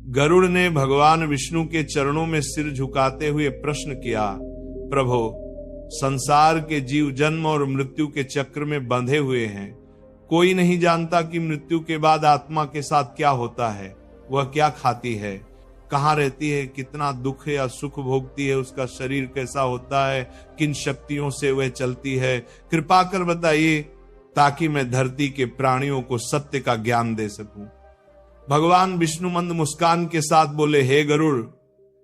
गरुड़ ने भगवान विष्णु के चरणों में सिर झुकाते हुए प्रश्न किया, प्रभो, संसार के जीव जन्म और मृत्यु के चक्र में बंधे हुए हैं। कोई नहीं जानता कि मृत्यु के बाद आत्मा के साथ क्या होता है, वह क्या खाती है, कहाँ रहती है, कितना दुख या सुख भोगती है, उसका शरीर कैसा होता है, किन शक्तियों से वह चलती है। कृपा कर बताइए ताकि मैं धरती के प्राणियों को सत्य का ज्ञान दे सकूं। भगवान विष्णु मंद मुस्कान के साथ बोले, हे गरुड़,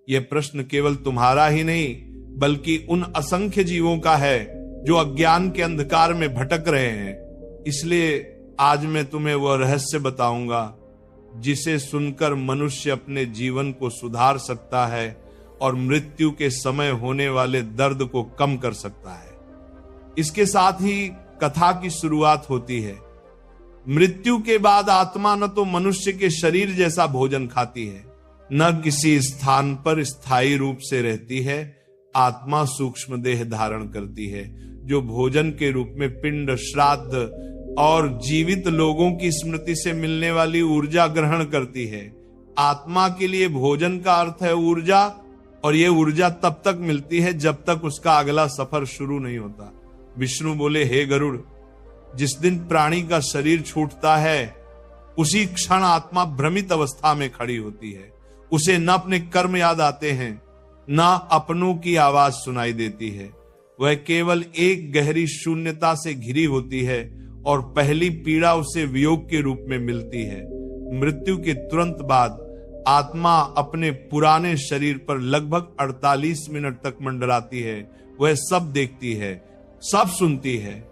यह प्रश्न केवल तुम्हारा ही नहीं बल्कि उन असंख्य जीवों का है जो अज्ञान के अंधकार में भटक रहे हैं। इसलिए आज मैं तुम्हें वह रहस्य बताऊंगा जिसे सुनकर मनुष्य अपने जीवन को सुधार सकता है और मृत्यु के समय होने वाले दर्द को कम कर सकता है। इसके साथ ही कथा की शुरुआत होती है। मृत्यु के बाद आत्मा न तो मनुष्य के शरीर जैसा भोजन खाती है, न किसी स्थान पर स्थायी रूप से रहती है। आत्मा सूक्ष्म देह धारण करती है, जो भोजन के रूप में पिंड, श्राद्ध और जीवित लोगों की स्मृति से मिलने वाली ऊर्जा ग्रहण करती है। आत्मा के लिए भोजन का अर्थ है ऊर्जा, और यह ऊर्जा तब तक मिलती है जब तक उसका अगला सफर शुरू नहीं होता। विष्णु बोले, हे गरुड़, जिस दिन प्राणी का शरीर छूटता है उसी क्षण आत्मा भ्रमित अवस्था में खड़ी होती है। उसे न अपने कर्म याद आते हैं, न अपनों की आवाज सुनाई देती है। वह केवल एक गहरी शून्यता से घिरी होती है और पहली पीड़ा उसे वियोग के रूप में मिलती है। मृत्यु के तुरंत बाद आत्मा अपने पुराने शरीर पर लगभग 48 मिनट तक मंडराती है। वह सब देखती है, सब सुनती है,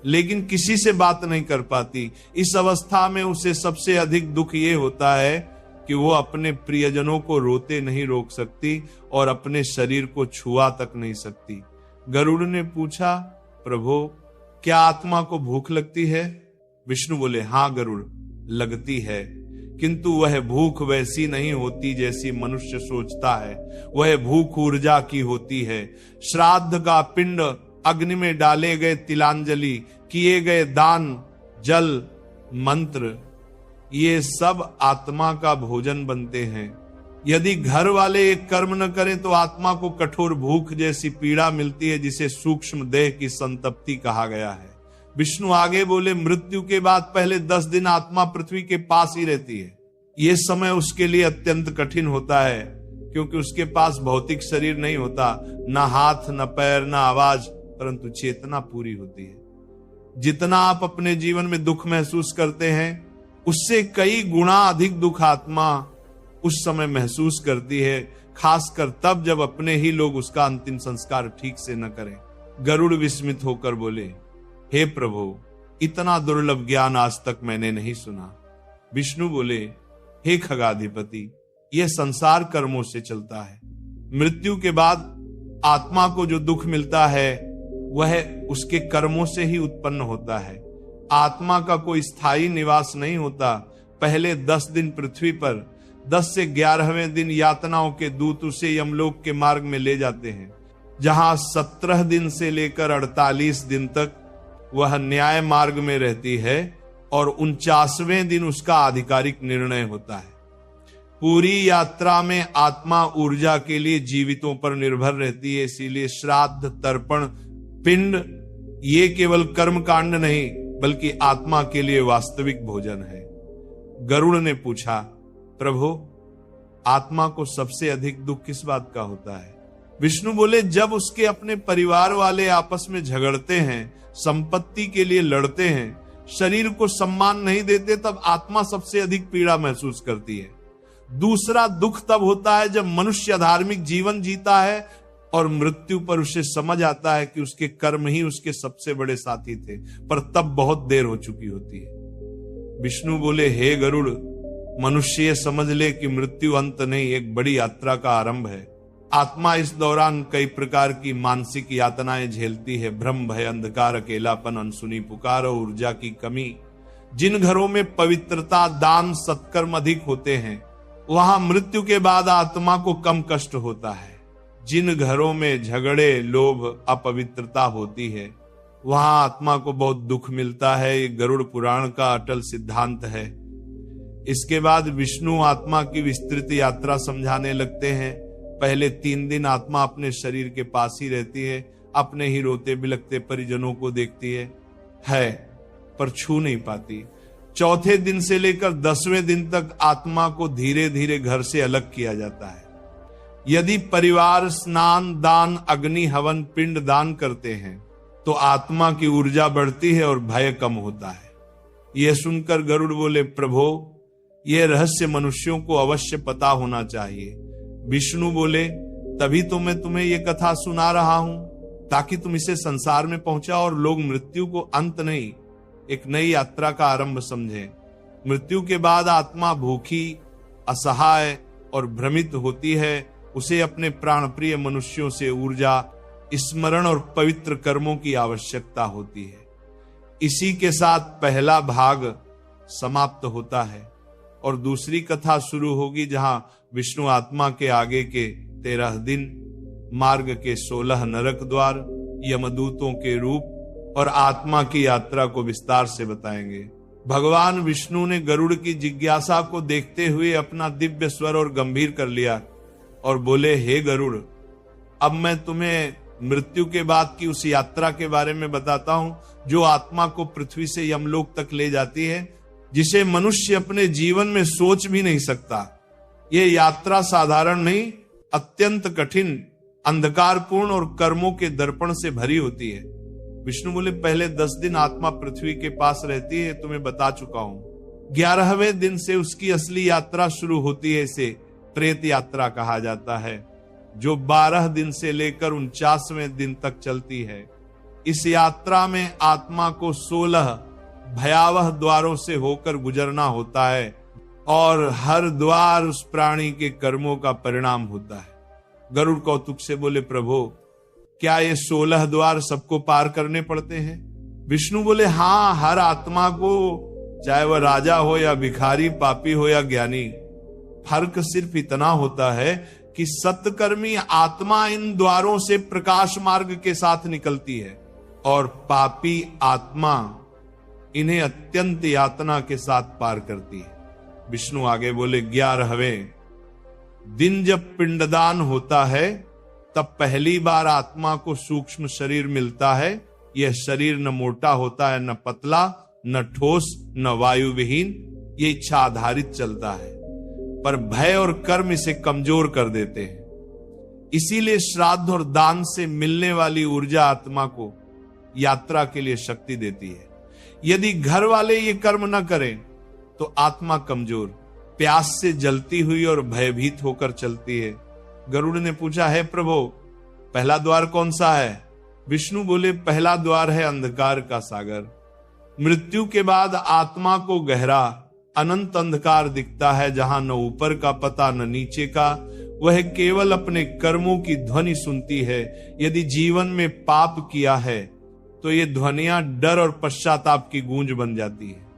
लेकिन किसी से बात नहीं कर पाती। इस अवस्था में उसे सबसे अधिक दुख ये होता है कि वो अपने प्रियजनों को रोते नहीं रोक सकती और अपने शरीर को छुआ तक नहीं सकती। गरुड़ ने पूछा, प्रभु, क्या आत्मा को भूख लगती है? विष्णु बोले, हाँ गरुड़, लगती है, किंतु वह भूख वैसी नहीं होती जैसी मनुष्य सोचता है। वह भूख ऊर्जा की होती है। श्राद्ध का पिंड, अग्नि में डाले गए तिलांजलि, किए गए दान, जल, मंत्र, ये सब आत्मा का भोजन बनते हैं। यदि घर वाले एक कर्म न करें तो आत्मा को कठोर भूख जैसी पीड़ा मिलती है, जिसे सूक्ष्म देह की संतप्ति कहा गया है। विष्णु आगे बोले, मृत्यु के बाद पहले 10 दिन आत्मा पृथ्वी के पास ही रहती है। यह समय उसके लिए अत्यंत कठिन होता है, क्योंकि उसके पास भौतिक शरीर नहीं होता, न हाथ, न पैर, न आवाज, परंतु चेतना पूरी होती है। जितना आप अपने जीवन में दुख महसूस करते हैं, उससे कई गुना अधिक दुख आत्मा उस समय महसूस करती है, खासकर तब जब अपने ही लोग उसका अंतिम संस्कार ठीक से न करें। गरुड़ विस्मित होकर बोले, हे प्रभु, इतना दुर्लभ ज्ञान आज तक मैंने नहीं सुना। विष्णु बोले, हे खगाधिपति, यह संसार कर्मों से चलता है। मृत्यु के बाद आत्मा को जो दुख मिलता है वह उसके कर्मों से ही उत्पन्न होता है। आत्मा का कोई स्थायी निवास नहीं होता। पहले 10 दिन पृथ्वी पर, 10 से 11वें दिन यातनाओं के दूत उसे यमलोक के मार्ग में ले जाते हैं, जहां 17 दिन से लेकर 48 दिन तक वह न्याय मार्ग में रहती है और 49वें दिन उसका आधिकारिक निर्णय होता है। पूरी यात्रा में आत्मा ऊर्जा के लिए जीवितों पर निर्भर रहती है। इसीलिए श्राद्ध, तर्पण, पिंड, ये केवल कर्म कांड नहीं बल्कि आत्मा के लिए वास्तविक भोजन है। गरुड़ ने पूछा, प्रभु, आत्मा को सबसे अधिक दुख किस बात का होता है? विष्णु बोले, जब उसके अपने परिवार वाले आपस में झगड़ते हैं, संपत्ति के लिए लड़ते हैं, शरीर को सम्मान नहीं देते, तब आत्मा सबसे अधिक पीड़ा महसूस करती है। दूसरा दुख तब होता है जब मनुष्य धार्मिक जीवन जीता है और मृत्यु पर उसे समझ आता है कि उसके कर्म ही उसके सबसे बड़े साथी थे, पर तब बहुत देर हो चुकी होती है। विष्णु बोले, हे गरुड़, मनुष्य ये समझ ले कि मृत्यु अंत नहीं, एक बड़ी यात्रा का आरंभ है। आत्मा इस दौरान कई प्रकार की मानसिक यातनाएं झेलती है। भ्रम, भय, अंधकार, अकेलापन, अनसुनी पुकार और ऊर्जा की कमी। जिन घरों में पवित्रता, दान, सत्कर्म अधिक होते हैं, वहां मृत्यु के बाद आत्मा को कम कष्ट होता है। जिन घरों में झगड़े, लोभ, अपवित्रता होती है, वहां आत्मा को बहुत दुख मिलता है। ये गरुड़ पुराण का अटल सिद्धांत है। इसके बाद विष्णु आत्मा की विस्तृत यात्रा समझाने लगते हैं। पहले 3 दिन आत्मा अपने शरीर के पास ही रहती है, अपने ही रोते बिलखते परिजनों को देखती है पर छू नहीं पाती। चौथे दिन से लेकर 10वें दिन तक आत्मा को धीरे धीरे घर से अलग किया जाता है। यदि परिवार स्नान, दान, अग्नि, हवन, पिंड दान करते हैं तो आत्मा की ऊर्जा बढ़ती है और भय कम होता है। यह सुनकर गरुड़ बोले, प्रभो यह रहस्य मनुष्यों को अवश्य पता होना चाहिए। विष्णु बोले, तभी तो मैं तुम्हें यह कथा सुना रहा हूं, ताकि तुम इसे संसार में पहुंचाओ और लोग मृत्यु को अंत नहीं, एक नई यात्रा का आरंभ समझें। मृत्यु के बाद आत्मा भूखी, असहाय और भ्रमित होती है। उसे अपने प्राण प्रिय मनुष्यों से ऊर्जा, स्मरण और पवित्र कर्मों की आवश्यकता होती है। इसी के साथ पहला भाग समाप्त होता है और दूसरी कथा शुरू होगी, जहां विष्णु आत्मा के आगे के 13 दिन, मार्ग के 16 नरक द्वार, यमदूतों के रूप और आत्मा की यात्रा को विस्तार से बताएंगे। भगवान विष्णु ने गरुड़ की जिज्ञासा को देखते हुए अपना दिव्य स्वर और गंभीर कर लिया और बोले, हे गरुड़, अब मैं तुम्हें मृत्यु के बाद की उस यात्रा के बारे में बताता हूं, जो आत्मा को पृथ्वी से यमलोक तक ले जाती है, जिसे मनुष्य अपने जीवन में सोच भी नहीं सकता। यह यात्रा साधारण नहीं, अत्यंत कठिन, अंधकारपूर्ण और कर्मों के दर्पण से भरी होती है। विष्णु बोले, पहले 10 दिन आत्मा पृथ्वी के पास रहती है, तुम्हें बता चुका हूं। 11वें दिन से उसकी असली यात्रा शुरू होती है। इसे प्रेत यात्रा कहा जाता है, जो 12 दिन से लेकर 49वें दिन तक चलती है। इस यात्रा में आत्मा को 16 भयावह द्वारों से होकर गुजरना होता है और हर द्वार उस प्राणी के कर्मों का परिणाम होता है। गरुड़ कौतुक से बोले, प्रभु क्या ये 16 द्वार सबको पार करने पड़ते हैं? विष्णु बोले, हाँ, हर आत्मा को, चाहे वह राजा हो या भिखारी, पापी हो या ज्ञानी। फर्क सिर्फ इतना होता है कि सत्कर्मी आत्मा इन द्वारों से प्रकाश मार्ग के साथ निकलती है और पापी आत्मा इन्हें अत्यंत यातना के साथ पार करती है। विष्णु आगे बोले, 11वें दिन जब पिंडदान होता है, तब पहली बार आत्मा को सूक्ष्म शरीर मिलता है। यह शरीर न मोटा होता है, न पतला, न ठोस, न वायु विहीन। ये इच्छा आधारित चलता है, पर भय और कर्म इसे कमजोर कर देते हैं। इसीलिए श्राद्ध और दान से मिलने वाली ऊर्जा आत्मा को यात्रा के लिए शक्ति देती है। यदि घर वाले ये कर्म न करें तो आत्मा कमजोर, प्यास से जलती हुई और भयभीत होकर चलती है। गरुड़ ने पूछा, है प्रभु, पहला द्वार कौन सा है? विष्णु बोले, पहला द्वार है अंधकार का सागर। मृत्यु के बाद आत्मा को गहरा अनंत अंधकार दिखता है, जहां न ऊपर का पता न नीचे का। वह केवल अपने कर्मों की ध्वनि सुनती है। यदि जीवन में पाप किया है तो ये ध्वनियां डर और पश्चाताप की गूंज बन जाती है।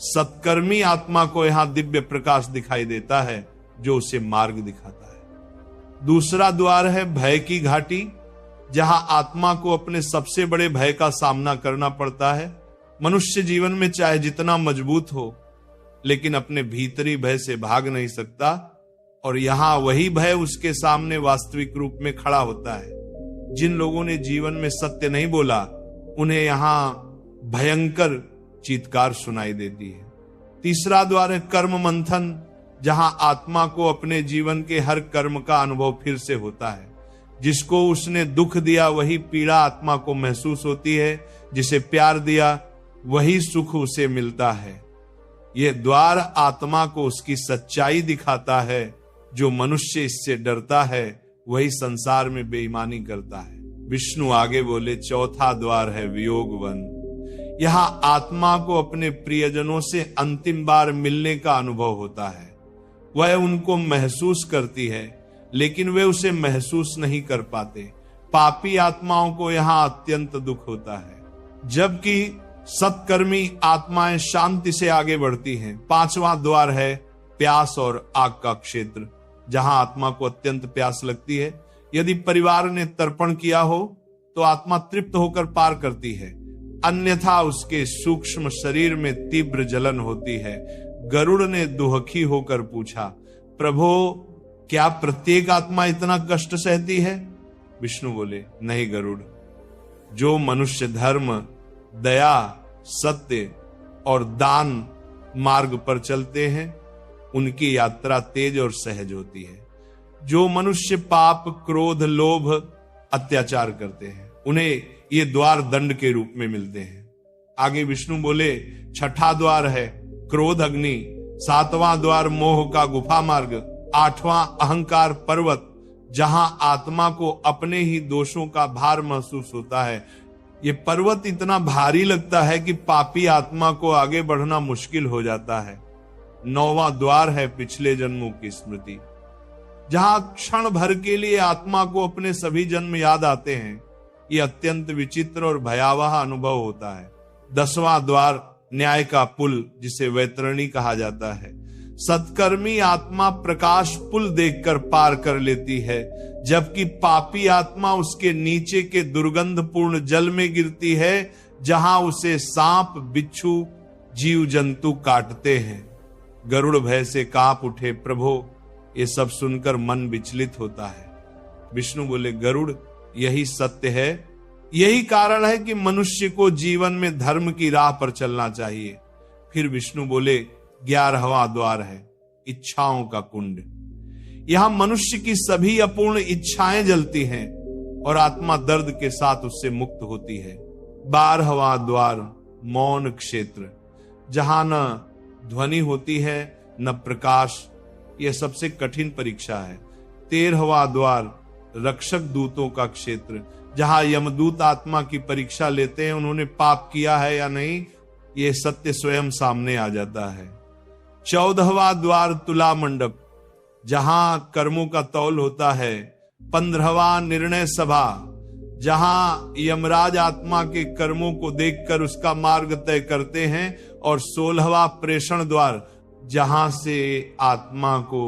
सत्कर्मी आत्मा को यहां दिव्य प्रकाश दिखाई देता है, जो उसे मार्ग दिखाता है। दूसरा द्वार है भय की घाटी, जहां आत्मा को अपने सबसे बड़े भय का सामना करना पड़ता है। मनुष्य जीवन में चाहे जितना मजबूत हो, लेकिन अपने भीतरी भय से भाग नहीं सकता, और यहां वही भय उसके सामने वास्तविक रूप में खड़ा होता है। जिन लोगों ने जीवन में सत्य नहीं बोला, उन्हें यहां भयंकर चीत्कार सुनाई देती है। तीसरा द्वार है कर्म मंथन, जहां आत्मा को अपने जीवन के हर कर्म का अनुभव फिर से होता है। जिसको उसने दुख दिया वही पीड़ा आत्मा को महसूस होती है, जिसे प्यार दिया वही सुख उसे मिलता है। यह द्वार आत्मा को उसकी सच्चाई दिखाता है। जो मनुष्य इससे डरता है वही संसार में बेईमानी करता है। विष्णु आगे बोले, चौथा द्वार है वियोग वन। यहां आत्मा को अपने प्रियजनों से अंतिम बार मिलने का अनुभव होता है। वह उनको महसूस करती है, लेकिन वे उसे महसूस नहीं कर पाते। पापी आत्माओं को यहां अत्यंत दुख होता है, जबकि सत्कर्मी आत्माएं शांति से आगे बढ़ती हैं। पांचवा द्वार है प्यास और आग का क्षेत्र, जहां आत्मा को अत्यंत प्यास लगती है। यदि परिवार ने तर्पण किया हो तो आत्मा तृप्त होकर पार करती है, अन्यथा उसके सूक्ष्म शरीर में तीव्र जलन होती है। गरुड़ ने दुहखी होकर पूछा, प्रभो क्या प्रत्येक आत्मा इतना कष्ट सहती है? विष्णु बोले, नहीं गरुड़, जो मनुष्य धर्म, दया, सत्य और दान मार्ग पर चलते हैं उनकी यात्रा तेज और सहज होती है। जो मनुष्य पाप, क्रोध, लोभ, अत्याचार करते हैं उन्हें ये द्वार दंड के रूप में मिलते हैं। आगे विष्णु बोले, छठा द्वार है क्रोध अग्नि, सातवां द्वार मोह का गुफा मार्ग, आठवां अहंकार पर्वत, जहां आत्मा को अपने ही दोषों का भार महसूस होता है। ये पर्वत इतना भारी लगता है कि पापी आत्मा को आगे बढ़ना मुश्किल हो जाता है। नौवां द्वार है पिछले जन्मों की स्मृति, जहां क्षण भर के लिए आत्मा को अपने सभी जन्म याद आते हैं। ये अत्यंत विचित्र और भयावह अनुभव होता है। 10वां द्वार न्याय का पुल, जिसे वैतरणी कहा जाता है। सत्कर्मी आत्मा प्रकाश पुल देखकर पार कर लेती है, जबकि पापी आत्मा उसके नीचे के दुर्गंधपूर्ण जल में गिरती है, जहां उसे सांप, बिच्छू, जीव जंतु काटते हैं। गरुड़ भय से कांप उठे, प्रभो ये सब सुनकर मन विचलित होता है। विष्णु बोले, गरुड़ यही सत्य है, यही कारण है कि मनुष्य को जीवन में धर्म की राह पर चलना चाहिए। फिर विष्णु बोले, 11वां द्वार है इच्छाओं का कुंड। यहां मनुष्य की सभी अपूर्ण इच्छाएं जलती हैं और आत्मा दर्द के साथ उससे मुक्त होती है। 12वां द्वार मौन क्षेत्र, जहां न ध्वनि होती है न प्रकाश। यह सबसे कठिन परीक्षा है। 13वां द्वार रक्षक दूतों का क्षेत्र, जहां यमदूत आत्मा की परीक्षा लेते हैं, उन्होंने पाप किया है या नहीं, यह सत्य स्वयं सामने आ जाता है। 14वां द्वार तुला मंडप, जहां कर्मों का तौल होता है। 15वां निर्णय सभा, जहां यमराज आत्मा के कर्मों को देखकर उसका मार्ग तय करते हैं। और 16वां प्रेषण द्वार, जहां से आत्मा को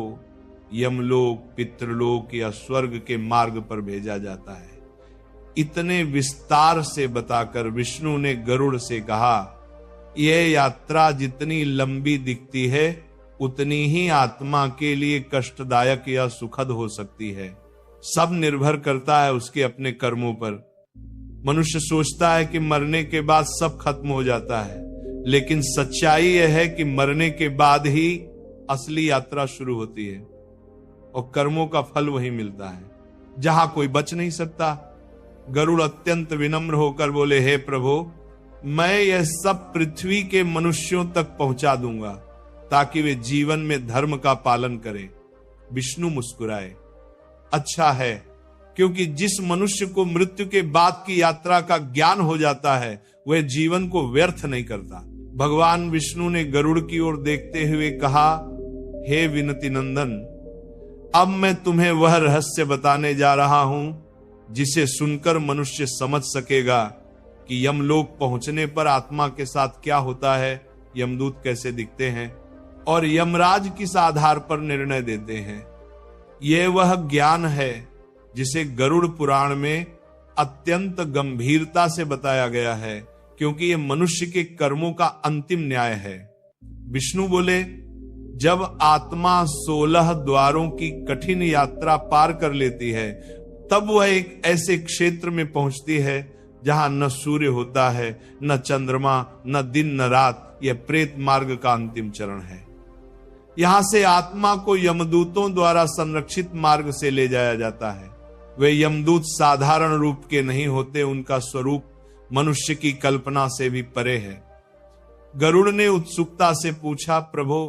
यमलोक, पितृलोक या स्वर्ग के मार्ग पर भेजा जाता है। इतने विस्तार से बताकर विष्णु ने गरुड़ से कहा, यह यात्रा जितनी लंबी दिखती है उतनी ही आत्मा के लिए कष्टदायक या सुखद हो सकती है। सब निर्भर करता है उसके अपने कर्मों पर। मनुष्य सोचता है कि मरने के बाद सब खत्म हो जाता है, लेकिन सच्चाई यह है कि मरने के बाद ही असली यात्रा शुरू होती है और कर्मों का फल वही मिलता है, जहां कोई बच नहीं सकता। गरुड़ अत्यंत विनम्र होकर बोले, हे प्रभु, मैं यह सब पृथ्वी के मनुष्यों तक पहुंचा दूंगा ताकि वे जीवन में धर्म का पालन करें। विष्णु मुस्कुराए, अच्छा है, क्योंकि जिस मनुष्य को मृत्यु के बाद की यात्रा का ज्ञान हो जाता है वह जीवन को व्यर्थ नहीं करता। भगवान विष्णु ने गरुड़ की ओर देखते हुए कहा, हे विनति नंदन, अब मैं तुम्हें वह रहस्य बताने जा रहा हूं जिसे सुनकर मनुष्य समझ सकेगा कि यमलोक पहुंचने पर आत्मा के साथ क्या होता है, यमदूत कैसे दिखते हैं और यमराज किस आधार पर निर्णय देते हैं। यह वह ज्ञान है जिसे गरुड़ पुराण में अत्यंत गंभीरता से बताया गया है, क्योंकि यह मनुष्य के कर्मों का अंतिम न्याय है। विष्णु बोले, जब आत्मा 16 द्वारों की कठिन यात्रा पार कर लेती है तब वह एक ऐसे क्षेत्र में पहुंचती है जहां न सूर्य होता है, न चंद्रमा, न दिन न रात। यह प्रेत मार्ग का अंतिम चरण है। यहां से आत्मा को यमदूतों द्वारा संरक्षित मार्ग से ले जाया जाता है। वे यमदूत साधारण रूप के नहीं होते, उनका स्वरूप मनुष्य की कल्पना से भी परे है। गरुड़ ने उत्सुकता से पूछा, प्रभो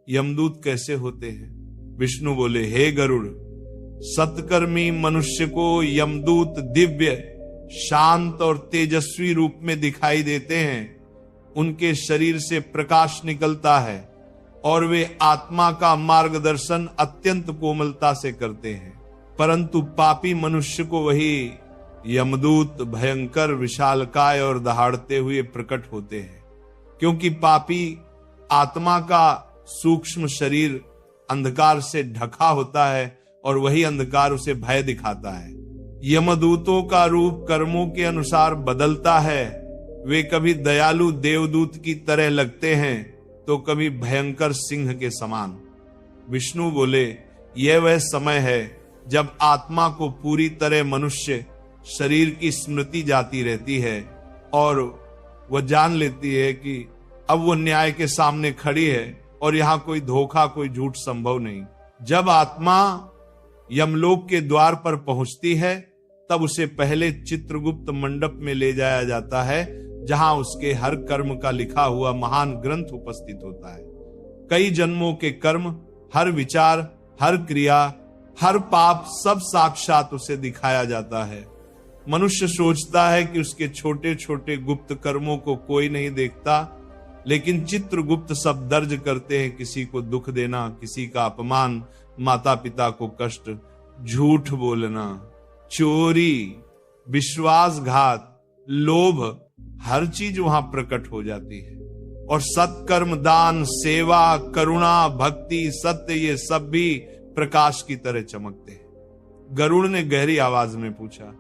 यमदूत कैसे होते हैं? विष्णु बोले, हे गरुड़, सत्कर्मी मनुष्य को यमदूत दिव्य, शांत और तेजस्वी रूप में दिखाई देते हैं। उनके शरीर से प्रकाश निकलता है और वे आत्मा का मार्गदर्शन अत्यंत कोमलता से करते हैं। परंतु पापी मनुष्य को वही यमदूत भयंकर, विशालकाय और दहाड़ते हुए प्रकट होते हैं, क्योंकि पापी आत्मा का सूक्ष्म शरीर अंधकार से ढका होता है और वही अंधकार उसे भय दिखाता है। यमदूतों का रूप कर्मों के अनुसार बदलता है। वे कभी दयालु देवदूत की तरह लगते हैं तो कभी भयंकर सिंह के समान। विष्णु बोले, यह वह समय है जब आत्मा को पूरी तरह मनुष्य शरीर की स्मृति जाती रहती है और वह जान लेती है कि अब वो न्याय के सामने खड़ी है और यहां कोई धोखा, कोई झूठ संभव नहीं। जब आत्मा यमलोक के द्वार पर पहुंचती है तब उसे पहले चित्रगुप्त मंडप में ले जाया जाता है, जहां उसके हर कर्म का लिखा हुआ महान ग्रंथ उपस्थित होता है। कई जन्मों के कर्म, हर विचार, हर क्रिया, हर पाप, सब साक्षात उसे दिखाया जाता है। मनुष्य सोचता है कि उसके छोटे छोटे गुप्त कर्मों को कोई नहीं देखता, लेकिन चित्रगुप्त सब दर्ज करते हैं। किसी को दुख देना, किसी का अपमान, माता पिता को कष्ट, झूठ बोलना, चोरी, विश्वासघात, लोभ, हर चीज वहां प्रकट हो जाती है। और सत्कर्म, दान, सेवा, करुणा, भक्ति, सत्य, ये सब भी प्रकाश की तरह चमकते हैं। गरुड़ ने गहरी आवाज में पूछा,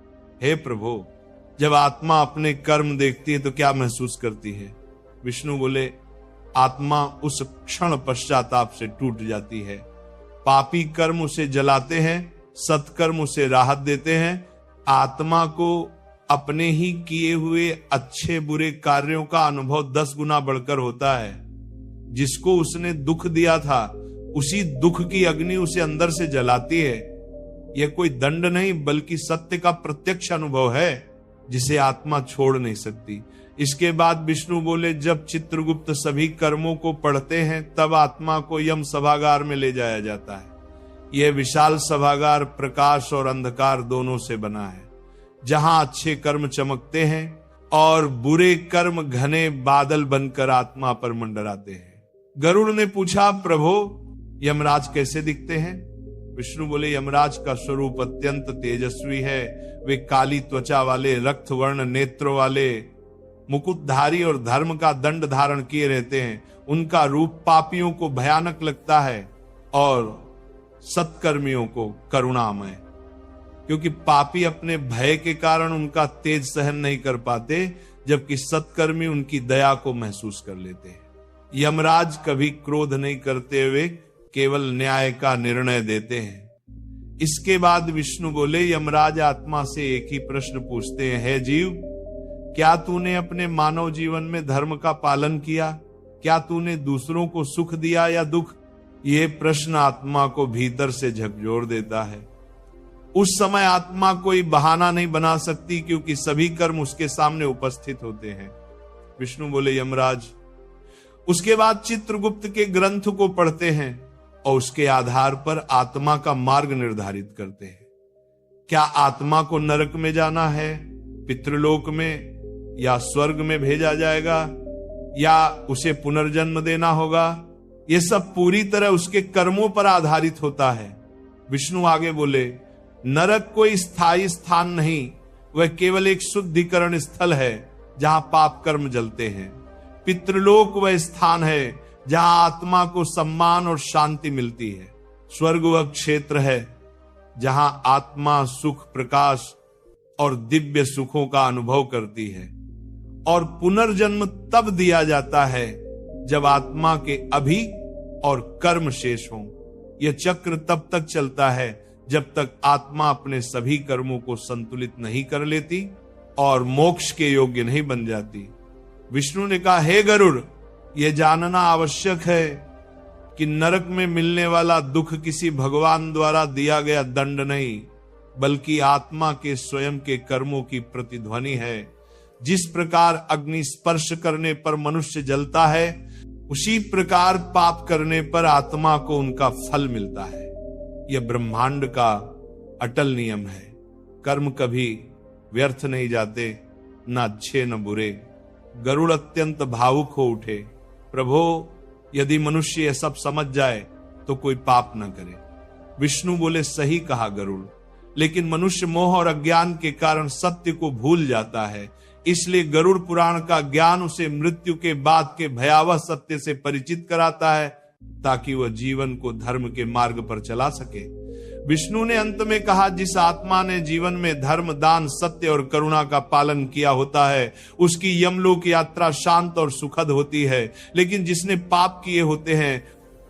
हे प्रभु, जब आत्मा अपने कर्म देखती है तो क्या महसूस करती है? विष्णु बोले, आत्मा उस क्षण पश्चाताप से टूट जाती है। पापी कर्म उसे जलाते हैं, सत्कर्म उसे राहत देते हैं। आत्मा को अपने ही किए हुए अच्छे बुरे कार्यों का अनुभव 10 गुना बढ़कर होता है। जिसको उसने दुख दिया था, उसी दुख की अग्नि उसे अंदर से जलाती है। यह कोई दंड नहीं, बल्कि सत्य का प्रत्यक्ष अनुभव है, जिसे आत्मा छोड़ नहीं सकती। इसके बाद विष्णु बोले, जब चित्रगुप्त सभी कर्मों को पढ़ते हैं तब आत्मा को यम सभागार में ले जाया जाता है। यह विशाल सभागार प्रकाश और अंधकार दोनों से बना है, जहां अच्छे कर्म चमकते हैं और बुरे कर्म घने बादल बनकर आत्मा पर मंडराते हैं। गरुड़ ने पूछा, प्रभु, यमराज कैसे दिखते हैं? विष्णु बोले, यमराज का स्वरूप अत्यंत तेजस्वी है। वे काली त्वचा वाले, रक्त वर्ण नेत्रों वाले, मुकुटधारी और धर्म का दंड धारण किए रहते हैं। उनका रूप पापियों को भयानक लगता है और सत्कर्मियों को करुणामय, क्योंकि पापी अपने भय के कारण उनका तेज सहन नहीं कर पाते, जबकि सत्कर्मी उनकी दया को महसूस कर लेते हैं। यमराज कभी क्रोध नहीं करते हुए केवल न्याय का निर्णय देते हैं। इसके बाद विष्णु बोले, यमराज आत्मा से एक ही प्रश्न पूछते हैं, हे जीव, क्या तूने अपने मानव जीवन में धर्म का पालन किया? क्या तूने दूसरों को सुख दिया या दुख? ये प्रश्न आत्मा को भीतर से झकझोर देता है। उस समय आत्मा कोई बहाना नहीं बना सकती, क्योंकि सभी कर्म उसके सामने उपस्थित होते हैं। विष्णु बोले, यमराज, उसके बाद चित्रगुप्त के ग्रंथ को पढ़ते हैं और उसके आधार पर आत्मा का मार्ग निर्धारित करते हैं। क्या आत्मा को नरक में जाना है, पितृलोक में, या स्वर्ग में भेजा जाएगा, या उसे पुनर्जन्म देना होगा? यह सब पूरी तरह उसके कर्मों पर आधारित होता है। विष्णु आगे बोले, नरक कोई स्थायी स्थान नहीं, वह केवल एक शुद्धिकरण स्थल है जहां पाप कर्म जलते हैं। पितृलोक वह स्थान है जहां आत्मा को सम्मान और शांति मिलती है। स्वर्ग वह क्षेत्र है जहां आत्मा सुख, प्रकाश और दिव्य सुखों का अनुभव करती है। और पुनर्जन्म तब दिया जाता है जब आत्मा के अभी और कर्म शेष हों। यह चक्र तब तक चलता है जब तक आत्मा अपने सभी कर्मों को संतुलित नहीं कर लेती और मोक्ष के योग्य नहीं बन जाती। विष्णु ने कहा, हे गरुड़, यह जानना आवश्यक है कि नरक में मिलने वाला दुख किसी भगवान द्वारा दिया गया दंड नहीं, बल्कि आत्मा के स्वयं के कर्मों की प्रतिध्वनि है। जिस प्रकार अग्नि स्पर्श करने पर मनुष्य जलता है, उसी प्रकार पाप करने पर आत्मा को उनका फल मिलता है। यह ब्रह्मांड का अटल नियम है। कर्म कभी व्यर्थ नहीं जाते, न अच्छे न बुरे। गरुड़ अत्यंत भावुक हो उठे, प्रभो, यदि मनुष्य यह सब समझ जाए तो कोई पाप न करे। विष्णु बोले, सही कहा गरुड़, लेकिन मनुष्य मोह और अज्ञान के कारण सत्य को भूल जाता है। इसलिए गरुड़ पुराण का ज्ञान उसे मृत्यु के बाद के भयावह सत्य से परिचित कराता है, ताकि वह जीवन को धर्म के मार्ग पर चला सके। विष्णु ने अंत में कहा, जिस आत्मा ने जीवन में धर्म, दान, सत्य और करुणा का पालन किया होता है उसकी यमलोक यात्रा शांत और सुखद होती है, लेकिन जिसने पाप किए होते हैं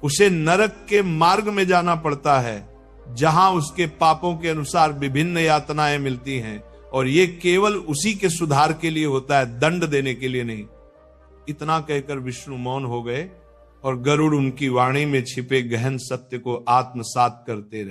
उसे नरक के मार्ग में जाना पड़ता है, जहां उसके पापों के अनुसार विभिन्न यातनाएं मिलती हैं, और ये केवल उसी के सुधार के लिए होता है, दंड देने के लिए नहीं। इतना कहकर विष्णु मौन हो गए और गरुड़ उनकी वाणी में छिपे गहन सत्य को आत्मसात करते रहे।